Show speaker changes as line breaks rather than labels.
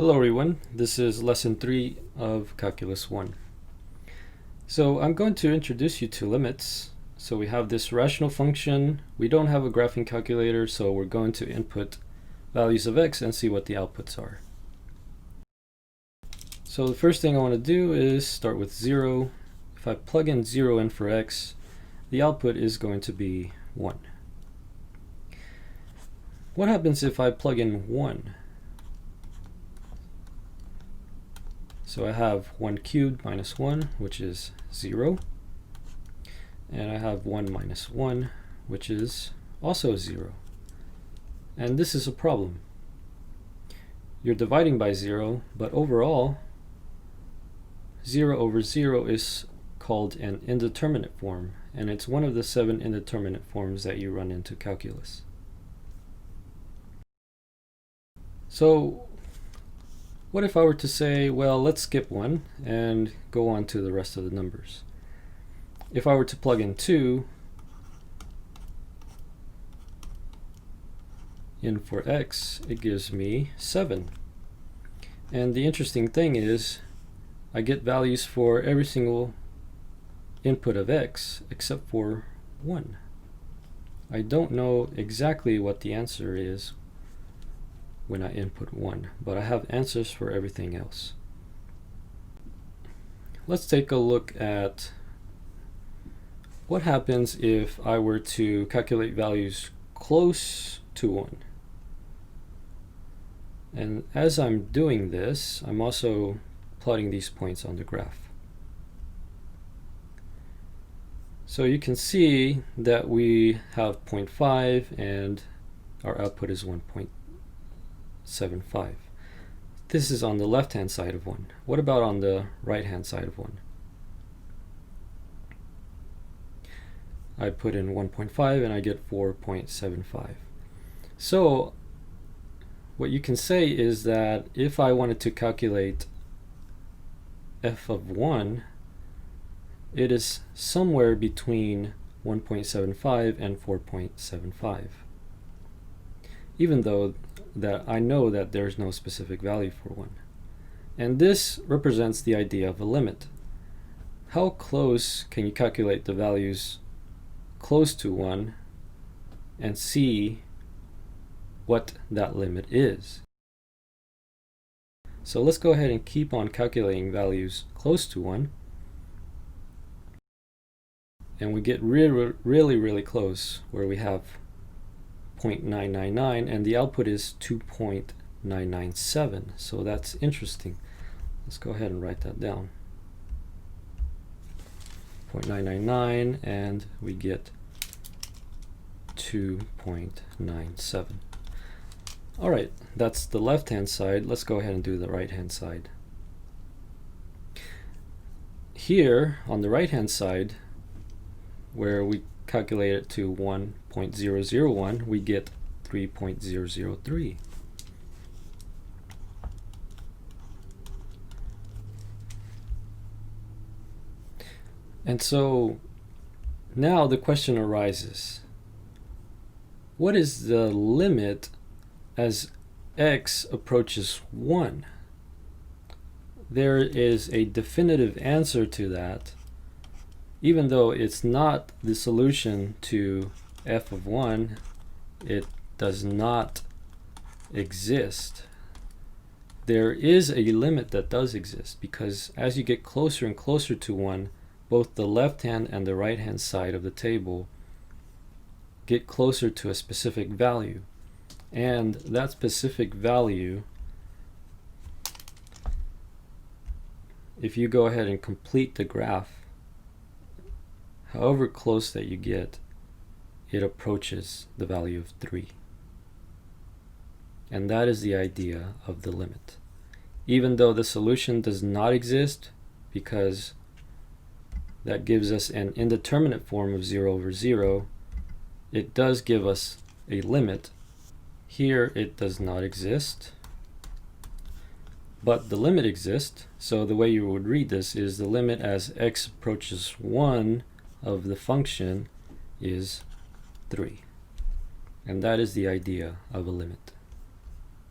Hello everyone, this is lesson 3 of Calculus 1. So I'm going to introduce you to limits. So we have this rational function. We don't have a graphing calculator, so we're going to input values of x and see what the outputs are. So the first thing I want to do is start with 0. If I plug in 0 in for x, the output is going to be 1. What happens if I plug in 1? So I have 1 cubed minus 1, which is 0. And I have 1 minus 1, which is also 0. And this is a problem. You're dividing by 0, but overall, 0 over 0 is called an indeterminate form, and it's one of the 7 indeterminate forms that you run into calculus. So what if I were to say, well, let's skip 1 and go on to the rest of the numbers? If I were to plug in 2 in for x, it gives me 7. And the interesting thing is, I get values for every single input of x except for 1. I don't know exactly what the answer is when I input 1, but I have answers for everything else. Let's take a look at what happens if I were to calculate values close to 1. And as I'm doing this, I'm also plotting these points on the graph. So you can see that we have 0.5 and our output is 1.75. This is on the left hand side of 1. What about on the right hand side of 1? I put in 1.5 and I get 4.75. So what you can say is that if I wanted to calculate f of 1, it is somewhere between 1.75 and 4.75, even though that I know that there's no specific value for 1. And this represents the idea of a limit. How close can you calculate the values close to 1 and see what that limit is? So let's go ahead and keep on calculating values close to 1. And we get really close, where we have 0.999 and the output is 2.997. So that's interesting. Let's go ahead and write that down. 0.999 and we get 2.97. Alright, that's the left hand side. Let's go ahead and do the right hand side. Here on the right hand side, where we calculate it to 1.001, we get 3.003. And so now the question arises, what is the limit as x approaches 1? There is a definitive answer to that, even though it's not the solution to f of 1. It does not exist. There is a limit that does exist, because as you get closer and closer to 1, both the left hand and the right hand side of the table get closer to a specific value. And that specific value, if you go ahead and complete the graph, however close that you get, it approaches the value of 3. And that is the idea of the limit. Even though the solution does not exist, because that gives us an indeterminate form of 0 over 0, it does give us a limit. Here it does not exist, but the limit exists. So the way you would read this is the limit as x approaches 1 of the function is 3. And that is the idea of a limit.